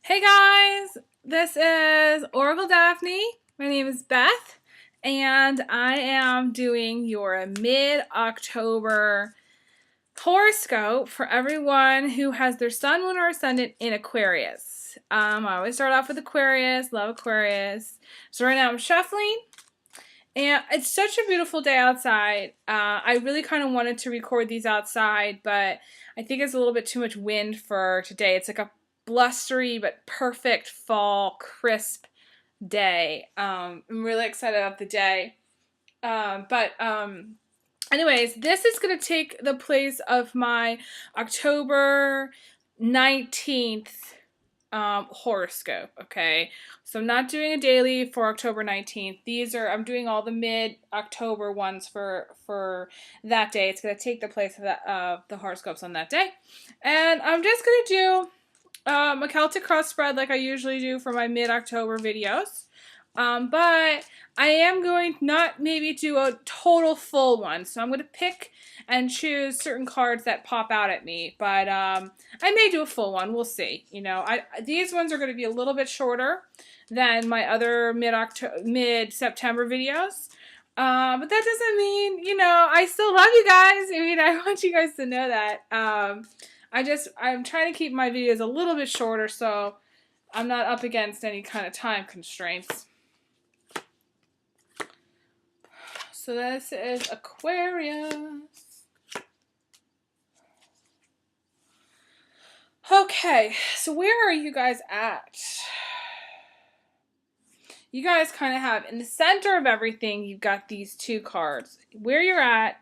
Hey guys, this is Oracle Daphne. My name is Beth, and I am doing your mid-October horoscope for everyone who has their sun, moon, or ascendant in Aquarius. I always start off with Aquarius, love Aquarius. So right now I'm shuffling, and it's such a beautiful day outside. I really kind of wanted to record these outside, but I think it's a little bit too much wind for today. It's like a blustery but perfect fall crisp day. I'm really excited about the day. Anyways, this is going to take the place of my October 19th horoscope, okay? So I'm not doing a daily for October 19th. I'm doing all the mid-October ones for that day. It's going to take the place of the horoscopes on that day. And I'm just going to do a Celtic cross spread like I usually do for my mid-October videos. But I am going to not maybe do a total full one. So I'm going to pick and choose certain cards that pop out at me. But I may do a full one. We'll see. You know, these ones are going to be a little bit shorter than my other mid-September videos. But that doesn't mean, you know, I still love you guys. I mean, I want you guys to know that. I'm trying to keep my videos a little bit shorter so I'm not up against any kind of time constraints. So this is Aquarius. Okay, so where are you guys at? You guys kind of have, in the center of everything, you've got these two cards. Where you're at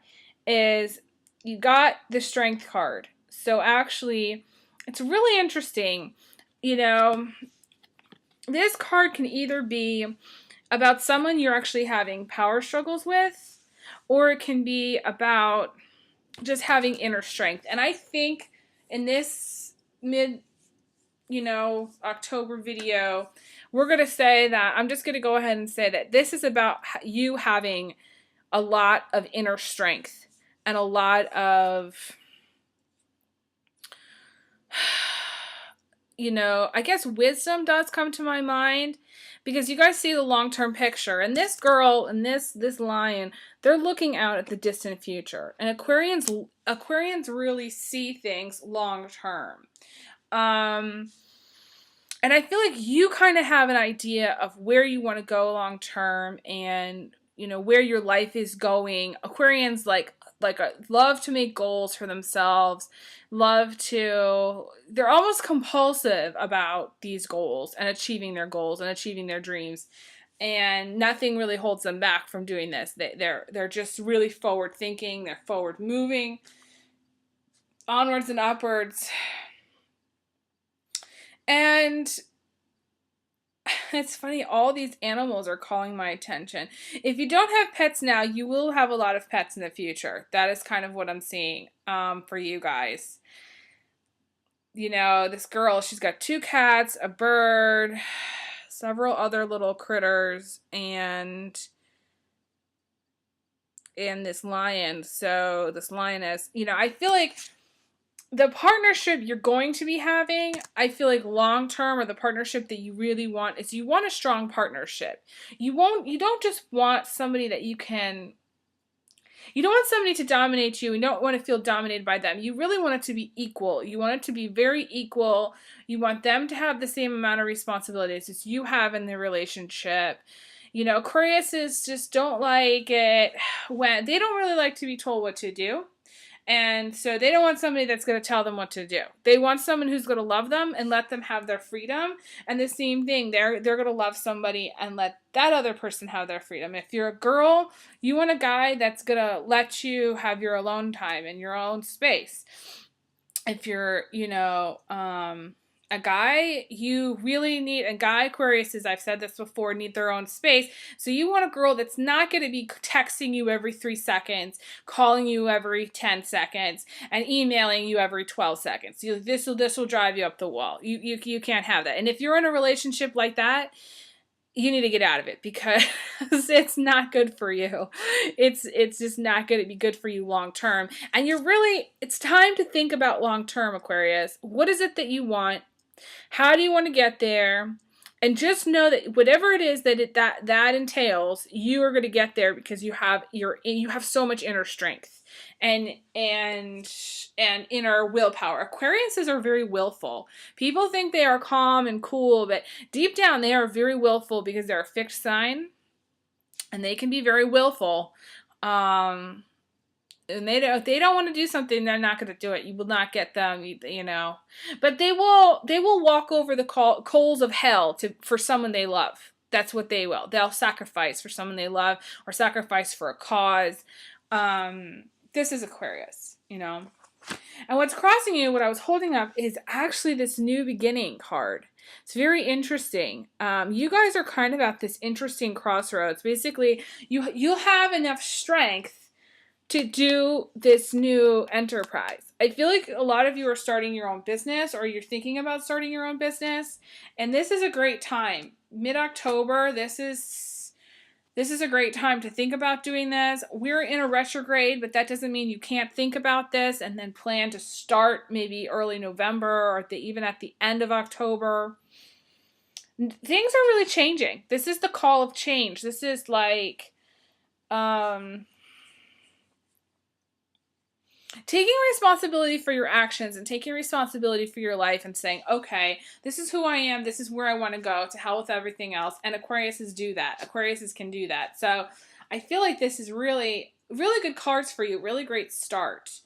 is you got the Strength card. So actually, it's really interesting. You know, this card can either be about someone you're actually having power struggles with, or it can be about just having inner strength. And I think in this October video, we're going to say that I'm just going to go ahead and say that this is about you having a lot of inner strength and a lot of, I guess wisdom does come to my mind, because you guys see the long-term picture, and this girl and this lion, they're looking out at the distant future, and Aquarians really see things long-term. And I feel like you kind of have an idea of where you want to go long-term, and where your life is going. Aquarians love to make goals for themselves, they're almost compulsive about these goals and achieving their goals and achieving their dreams, and nothing really holds them back from doing this. They're just really forward thinking, they're forward moving, onwards and upwards. And it's funny, all these animals are calling my attention. If you don't have pets now, you will have a lot of pets in the future. That is kind of what I'm seeing for you guys. This girl, she's got 2 cats, a bird, several other little critters, and this lion. So this lioness, I feel like the partnership you're going to be having, I feel like long term, or the partnership that you really want, is you want a strong partnership. You don't just want somebody that you don't want somebody to dominate you. You don't want to feel dominated by them. You really want it to be equal. You want it to be very equal. You want them to have the same amount of responsibilities as you have in the relationship. Aquariuses just don't like it when they don't really like to be told what to do. And so they don't want somebody that's going to tell them what to do. They want someone who's going to love them and let them have their freedom. And the same thing, they're going to love somebody and let that other person have their freedom. If you're a girl, you want a guy that's going to let you have your alone time and your own space. If you're, a guy, you really need a guy. Aquariuses, I've said this before, need their own space. So you want a girl that's not going to be texting you every 3 seconds, calling you every 10 seconds, and emailing you every 12 seconds. This will drive you up the wall. You can't have that. And if you're in a relationship like that, you need to get out of it, because it's not good for you. It's just not going to be good for you long term. And it's time to think about long term, Aquarius. What is it that you want? How do you want to get there? And just know that whatever it is that entails, you are going to get there because you have so much inner strength and inner willpower. Aquariuses are very willful. People think they are calm and cool, but deep down they are very willful because they're a fixed sign, and they can be very willful. And they don't, if they don't want to do something, they're not going to do it. You will not get them, you know. But they will walk over the coals of hell for someone they love. That's what they will. They'll sacrifice for someone they love or sacrifice for a cause. This is Aquarius, you know. And what's crossing you, what I was holding up, is actually this new beginning card. It's very interesting. You guys are kind of at this interesting crossroads. Basically, you'll have enough strength to do this new enterprise. I feel like a lot of you are starting your own business, or you're thinking about starting your own business, and this is a great time. Mid-October, this is a great time to think about doing this. We're in a retrograde, but that doesn't mean you can't think about this and then plan to start maybe early November or even at the end of October. Things are really changing. This is the call of change. This is like taking responsibility for your actions and taking responsibility for your life and saying, okay, this is who I am. This is where I want to go. To hell with everything else. And Aquariuses do that. Aquariuses can do that. So I feel like this is really, really good cards for you. Really great start.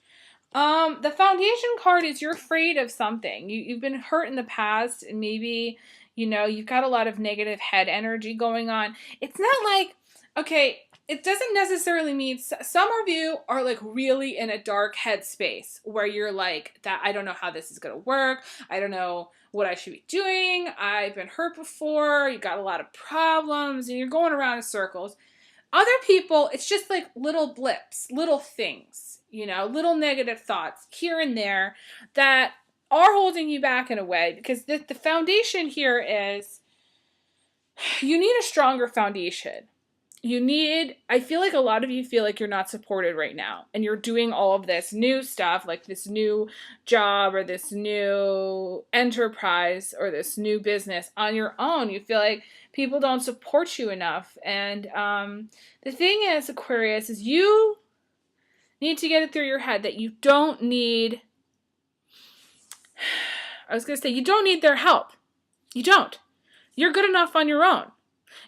The foundation card is you're afraid of something. You've been hurt in the past, and maybe, you know, you've got a lot of negative head energy going on. It's not like, okay, it doesn't necessarily mean, some of you are like really in a dark headspace where you're like, that I don't know how this is going to work. I don't know what I should be doing. I've been hurt before. You got a lot of problems and you're going around in circles. Other people, it's just like little blips, little things, you know, little negative thoughts here and there that are holding you back in a way, because the foundation here is you need a stronger foundation. I feel like a lot of you feel like you're not supported right now, and you're doing all of this new stuff, like this new job or this new enterprise or this new business on your own. You feel like people don't support you enough. And the thing is, Aquarius, is you need to get it through your head that you don't need, you don't need their help. You don't. You're good enough on your own.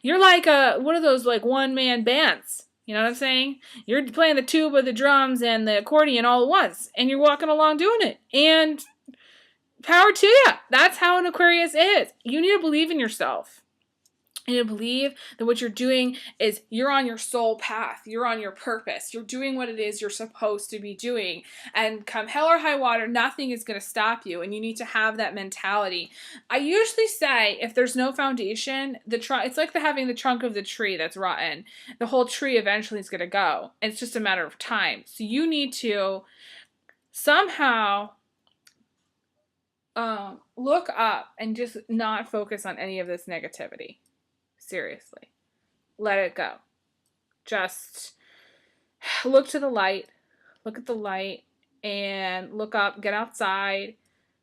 You're like one of those like one-man bands. You know what I'm saying? You're playing the tuba, the drums, and the accordion all at once. And you're walking along doing it. And power to you. That's how an Aquarius is. You need to believe in yourself. You need to believe that what you're doing is you're on your soul path. You're on your purpose. You're doing what it is you're supposed to be doing. And come hell or high water, nothing is going to stop you. And you need to have that mentality. I usually say if there's no foundation, it's like having the trunk of the tree that's rotten. The whole tree eventually is going to go. And it's just a matter of time. So you need to somehow look up and just not focus on any of this negativity. Seriously. Let it go. Just look to the light. Look at the light and look up. Get outside.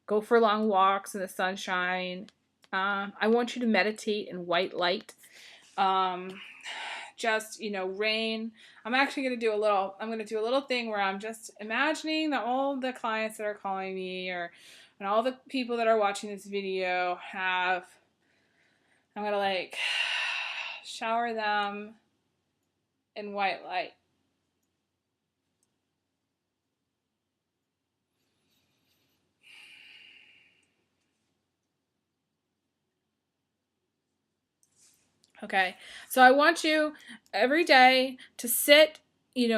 Go for long walks in the sunshine. I want you to meditate in white light. Just, rain. I'm actually going to do a little thing where I'm just imagining that all the clients that are calling me and all the people that are watching this video I'm going to shower them in white light. Okay, so I want you every day to sit,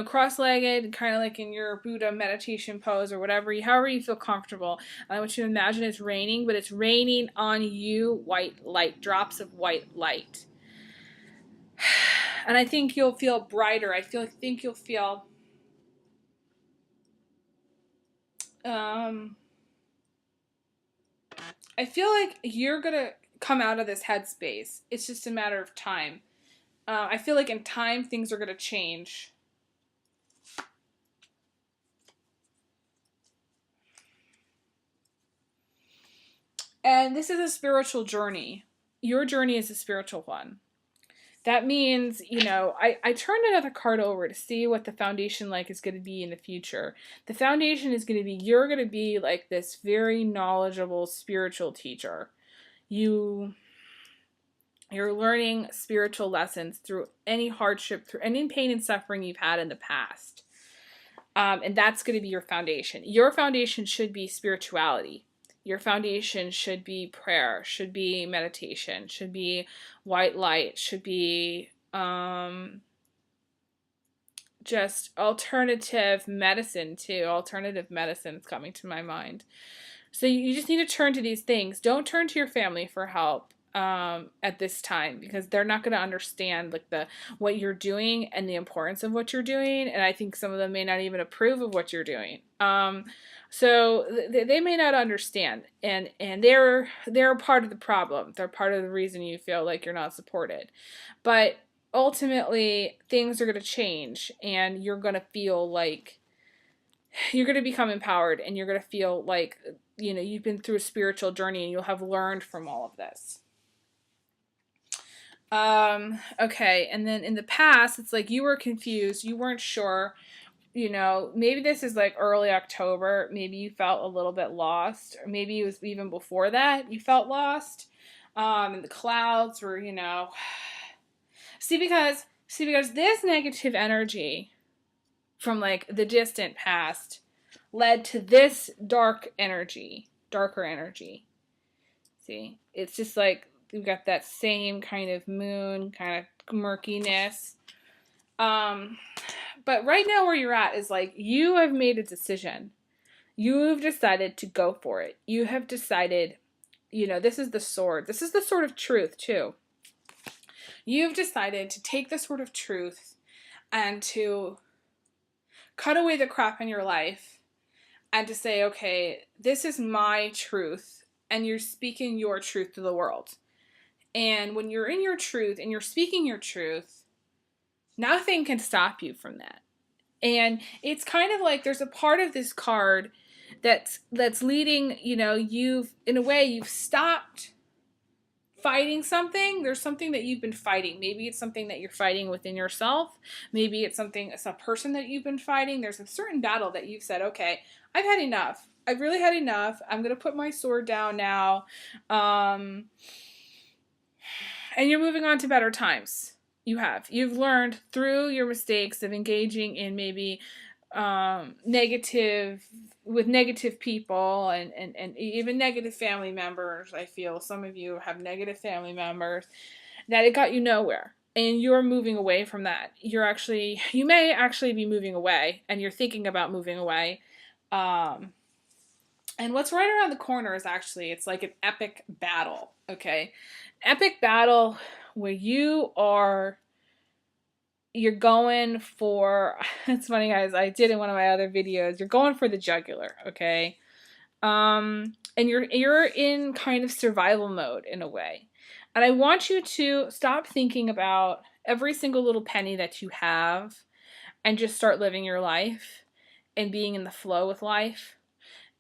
cross-legged, kind of like in your Buddha meditation pose or however you feel comfortable. I want you to imagine it's raining, but it's raining on you, white light, drops of white light. And I think you'll feel brighter. I think you'll feel I feel like you're gonna come out of this headspace. It's just a matter of time. I feel like in time things are gonna change. And this is a spiritual journey. Your journey is a spiritual one. That means, you know, I turned another card over to see what the foundation like is going to be in the future. The foundation is going to be, you're going to be like this very knowledgeable spiritual teacher. You're learning spiritual lessons through any hardship, through any pain and suffering you've had in the past. And that's going to be your foundation. Your foundation should be spirituality. Your foundation should be prayer, should be meditation, should be white light, should be just alternative medicine too. Alternative medicine is coming to my mind. So you just need to turn to these things. Don't turn to your family for help at this time, because they're not going to understand like what you're doing and the importance of what you're doing, and I think some of them may not even approve of what you're doing. So they may not understand, and they're part of the problem. They're part of the reason you feel like you're not supported. But ultimately, things are going to change, and you're going to feel like you're going to become empowered, and you're going to feel like, you know, you've been through a spiritual journey, and you'll have learned from all of this. Okay, and then in the past, it's like you were confused, you weren't sure, you know, maybe this is like early October, maybe you felt a little bit lost, or maybe it was even before that you felt lost, and the clouds were, you know, because this negative energy from like the distant past led to this darker energy. See, it's just like we've got that same kind of moon, kind of murkiness. But right now where you're at is like you have made a decision. You've decided to go for it. You have decided, you know, this is the sword. This is the sword of truth too. You've decided to take the sword of truth and to cut away the crap in your life and to say, okay, this is my truth, and you're speaking your truth to the world. And when you're in your truth and you're speaking your truth, nothing can stop you from that. And it's kind of like there's a part of this card that's leading, you know, you've stopped fighting something. There's something that you've been fighting. Maybe it's something that you're fighting within yourself. Maybe it's a person that you've been fighting. There's a certain battle that you've said, okay, I've had enough. I've really had enough. I'm going to put my sword down now. And you're moving on to better times. You've learned through your mistakes of engaging in maybe negative people and even negative family members. I feel some of you have negative family members, that it got you nowhere, and you're moving away from that. You may actually be moving away, and you're thinking about moving away. And what's right around the corner is actually, it's like an epic battle, okay? Epic battle where you're going for, it's funny guys, I did in one of my other videos, you're going for the jugular, okay? And you're in kind of survival mode in a way. And I want you to stop thinking about every single little penny that you have and just start living your life and being in the flow with life.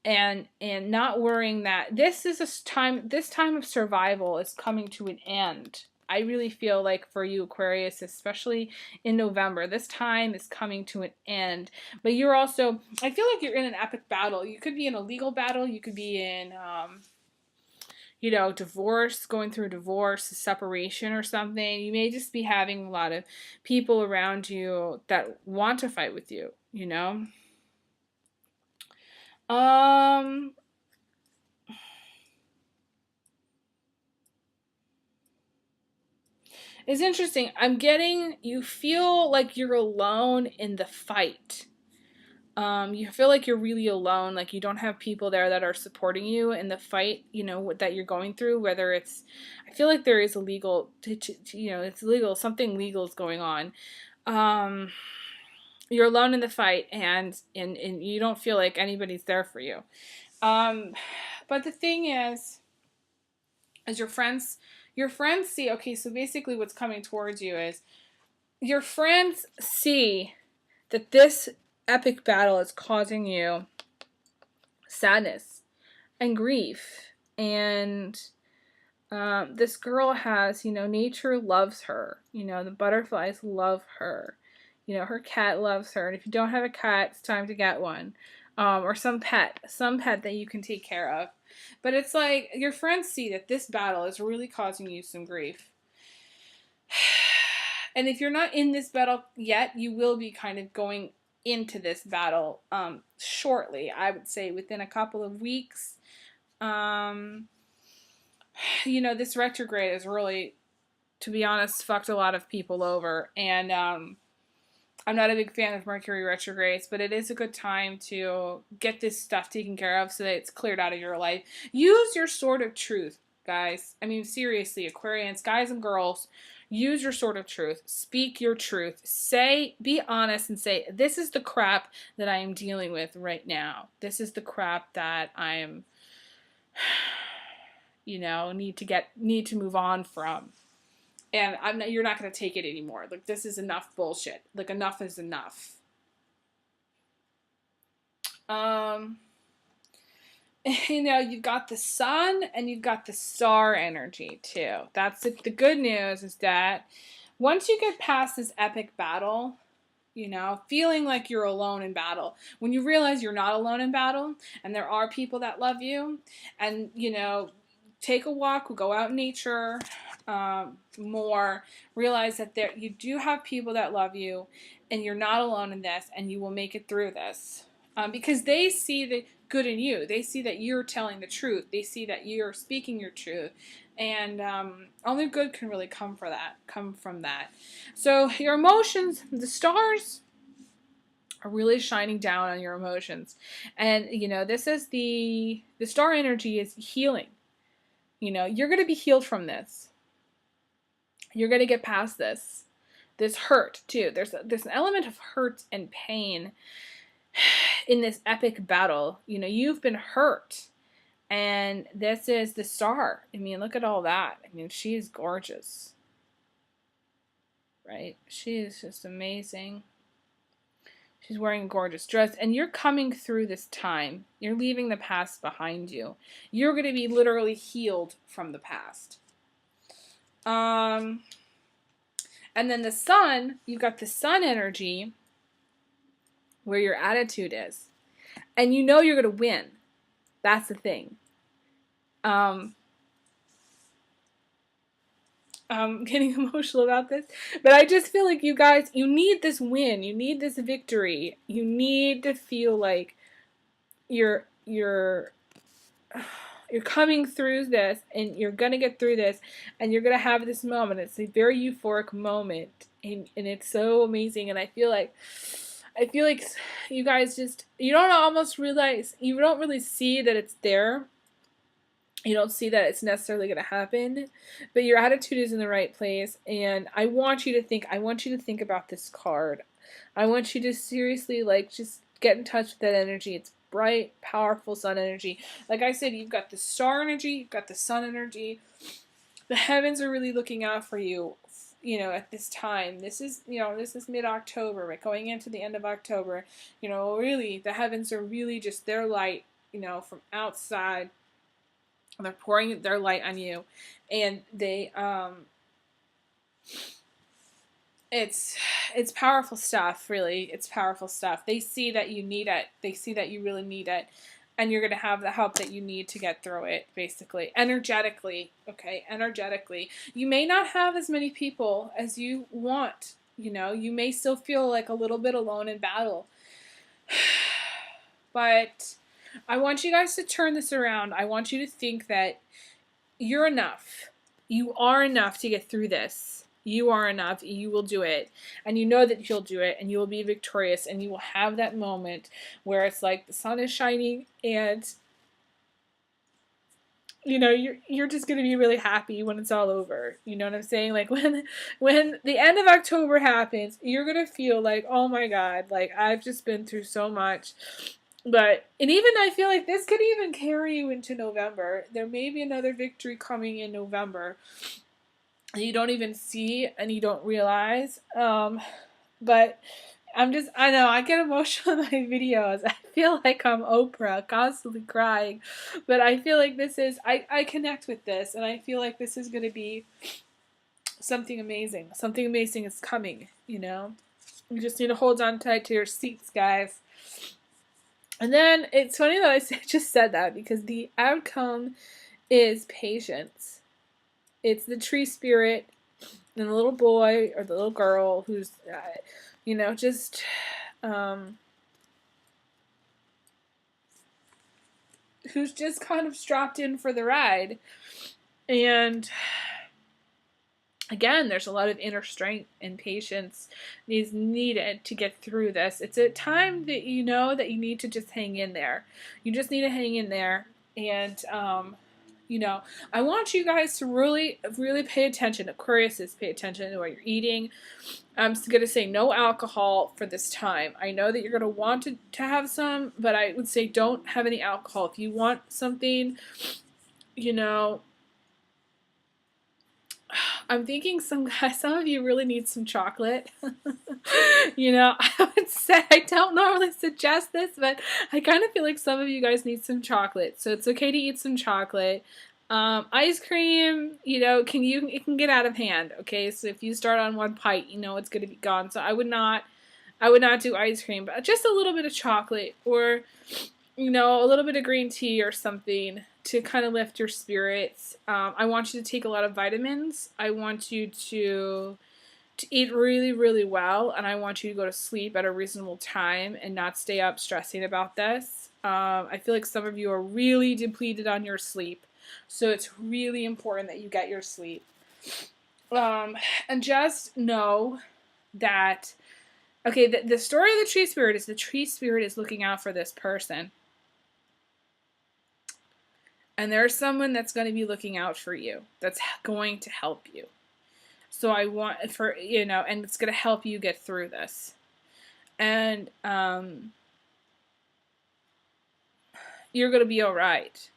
And not worrying that this time of survival is coming to an end. I really feel like for you, Aquarius, especially in November, this time is coming to an end. But you're also, I feel like you're in an epic battle. You could be in a legal battle. You could be in, you know, divorce, going through a divorce, a separation or something. You may just be having a lot of people around you that want to fight with you, you know? It's interesting. I'm getting, you feel like you're alone in the fight. You feel like you're really alone, like you don't have people there that are supporting you in the fight, you know, that you're going through, whether it's, I feel like there is a legal, you know, it's legal, something legal is going on. You're alone in the fight, and you don't feel like anybody's there for you. But the thing is your friends see, okay, so basically what's coming towards you is your friends see that this epic battle is causing you sadness and grief And this girl has, nature loves her. The butterflies love her. Her cat loves her. And if you don't have a cat, it's time to get one. Or some pet that you can take care of. But it's like your friends see that this battle is really causing you some grief. And if you're not in this battle yet, you will be kind of going into this battle shortly. I would say within a couple of weeks. This retrograde has really, to be honest, fucked a lot of people over. And I'm not a big fan of Mercury retrogrades, but it is a good time to get this stuff taken care of so that it's cleared out of your life. Use your sword of truth, guys. I mean, seriously, Aquarians, guys and girls, use your sword of truth. Speak your truth. Be honest and say, this is the crap that I am dealing with right now. This is the crap that I am, need to move on from. And you're not going to take it anymore. Like, this is enough bullshit. Like, enough is enough. You've got the sun and you've got the star energy too. That's it. The good news is that once you get past this epic battle, feeling like you're alone in battle, when you realize you're not alone in battle and there are people that love you, and, take a walk, go out in nature, more, realize that you do have people that love you and you're not alone in this, and you will make it through this. Because they see the good in you. They see that you're telling the truth. They see that you're speaking your truth. And only good can really come from that. So your emotions, the stars are really shining down on your emotions. And, this is the star energy is healing. You're going to be healed from this. You're going to get past this hurt too. There's an element of hurt and pain in this epic battle. You've been hurt, and this is the star. I mean, look at all that. I mean, she is gorgeous, right? She is just amazing. She's wearing a gorgeous dress, and you're coming through this time. You're leaving the past behind you. You're going to be literally healed from the past. And then the sun, you've got the sun energy where your attitude is. And you're going to win. That's the thing. I'm getting emotional about this, but I just feel like you guys, you need this win. You need this victory. You need to feel like you're coming through this, and you're going to get through this, and you're going to have this moment. It's a very euphoric moment, and it's so amazing. And I feel like you guys you don't really see that it's there. You don't see that it's necessarily going to happen, but your attitude is in the right place. And I want you to think about this card. I want you to seriously, just get in touch with that energy. It's bright, powerful sun energy. Like I said, you've got the star energy, you've got the sun energy. The heavens are really looking out for you, at this time. This is mid-October, right? Going into the end of October, really, the heavens are really just their light, from outside. They're pouring their light on you, and they, it's powerful stuff, really. It's powerful stuff. They see that you need it. They see that you really need it, and you're going to have the help that you need to get through it, basically. Energetically, okay? Energetically. You may not have as many people as you want, You may still feel like a little bit alone in battle. But I want you guys to turn this around. I want you to think that you're enough. You are enough to get through this. You are enough. You will do it. And you know that you'll do it, and you will be victorious, and you will have that moment where it's like the sun is shining, and you're just going to be really happy when it's all over. You know what I'm saying? Like, when the end of October happens, you're going to feel like, oh my God, like, I've just been through so much. And even I feel like this could even carry you into November. There may be another victory coming in November you don't even see and you don't realize. But I know, I get emotional in my videos. I feel like I'm Oprah, constantly crying. But I feel like I connect with this, and I feel like this is going to be something amazing. Something amazing is coming, you know? You just need to hold on tight to your seats, guys. And then it's funny that I just said that because the outcome is patience. It's the tree spirit and the little boy or the little girl who's, just who's just kind of strapped in for the ride. And again, there's a lot of inner strength and patience is needed to get through this. It's a time that you know that you need to just hang in there. You just need to hang in there. And, I want you guys to really, really pay attention. Aquarius is pay attention to what you're eating. I'm going to say no alcohol for this time. I know that you're going to want to have some, but I would say don't have any alcohol. If you want something, I'm thinking some of you really need some chocolate. I would say I don't normally suggest this, but I kind of feel like some of you guys need some chocolate. So it's okay to eat some chocolate. Ice cream, it can get out of hand. Okay, so if you start on one pint, it's going to be gone. So I would not do ice cream, but just a little bit of chocolate or, a little bit of green tea or something to kind of lift your spirits. I want you to take a lot of vitamins. I want you to eat really, really well, and I want you to go to sleep at a reasonable time and not stay up stressing about this. I feel like some of you are really depleted on your sleep, so it's really important that you get your sleep. And just know that, okay, the story of the tree spirit is the tree spirit is looking out for this person. And there's someone that's going to be looking out for you, that's going to help you. So I want and it's going to help you get through this. And you're going to be all right.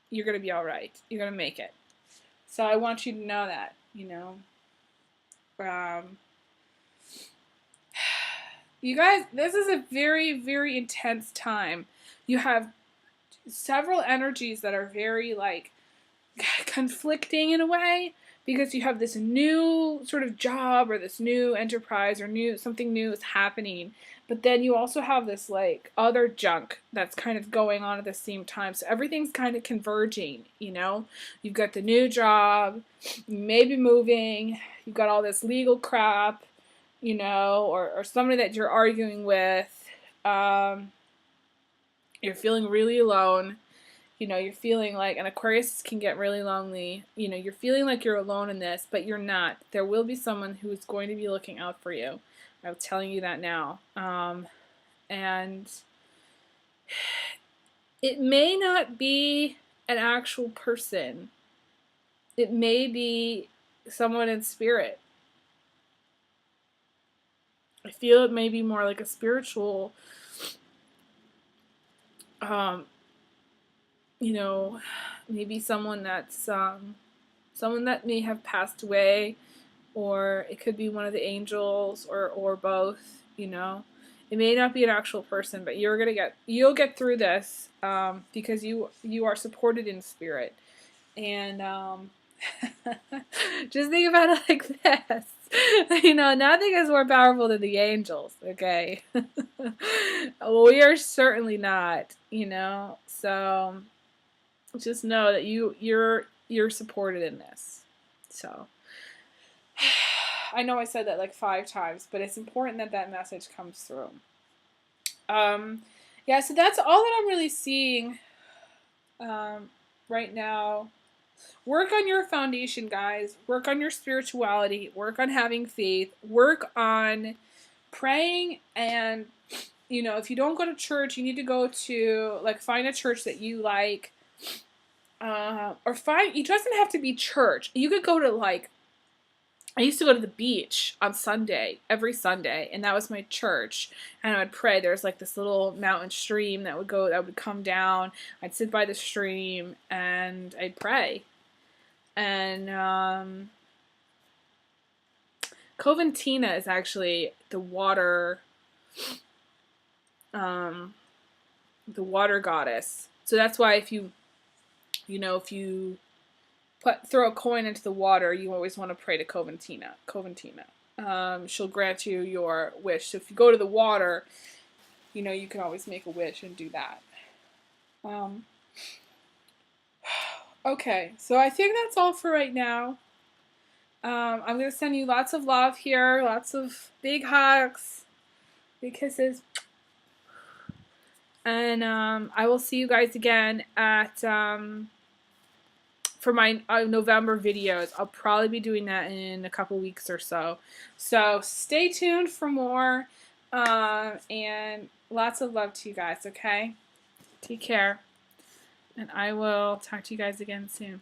You're going to be all right. You're going to make it. So I want you to know that, you guys, this is a very, very intense time. You have several energies that are very conflicting in a way, because you have this new sort of job or this new enterprise or something new is happening, but then you also have this other junk that's kind of going on at the same time. So everything's kind of converging, You've got the new job, you may be moving, you've got all this legal crap, or somebody that you're arguing with. You're feeling really alone. You're feeling like, and Aquarius can get really lonely. You're feeling like you're alone in this, but you're not. There will be someone who is going to be looking out for you. I'm telling you that now. And it may not be an actual person. It may be someone in spirit. I feel it may be more like a spiritual, maybe someone that's someone that may have passed away, or it could be one of the angels, or both. It may not be an actual person, but you'll get through this because you are supported in spirit. And just think about it like this. Nothing is more powerful than the angels, okay? We are certainly not, so just know that you're supported in this. So I know I said that 5 times, but it's important that message comes through. Yeah, so that's all that I'm really seeing right now. Work on your foundation, guys. Work on your spirituality. Work on having faith. Work on praying. And, if you don't go to church, you need to go to, find a church that you like. It doesn't have to be church. You could go to, I used to go to the beach on Sunday, every Sunday, and that was my church. And I would pray. There's this little mountain stream that would come down. I'd sit by the stream and I'd pray. And Coventina is actually the water the water goddess. So that's why if you throw a coin into the water, you always want to pray to Coventina. She'll grant you your wish. So if you go to the water, you can always make a wish and do that. Okay, so I think that's all for right now. I'm going to send you lots of love here, lots of big hugs, big kisses. And I will see you guys again at for my November videos. I'll probably be doing that in a couple weeks or so. So stay tuned for more. And lots of love to you guys, okay? Take care. And I will talk to you guys again soon.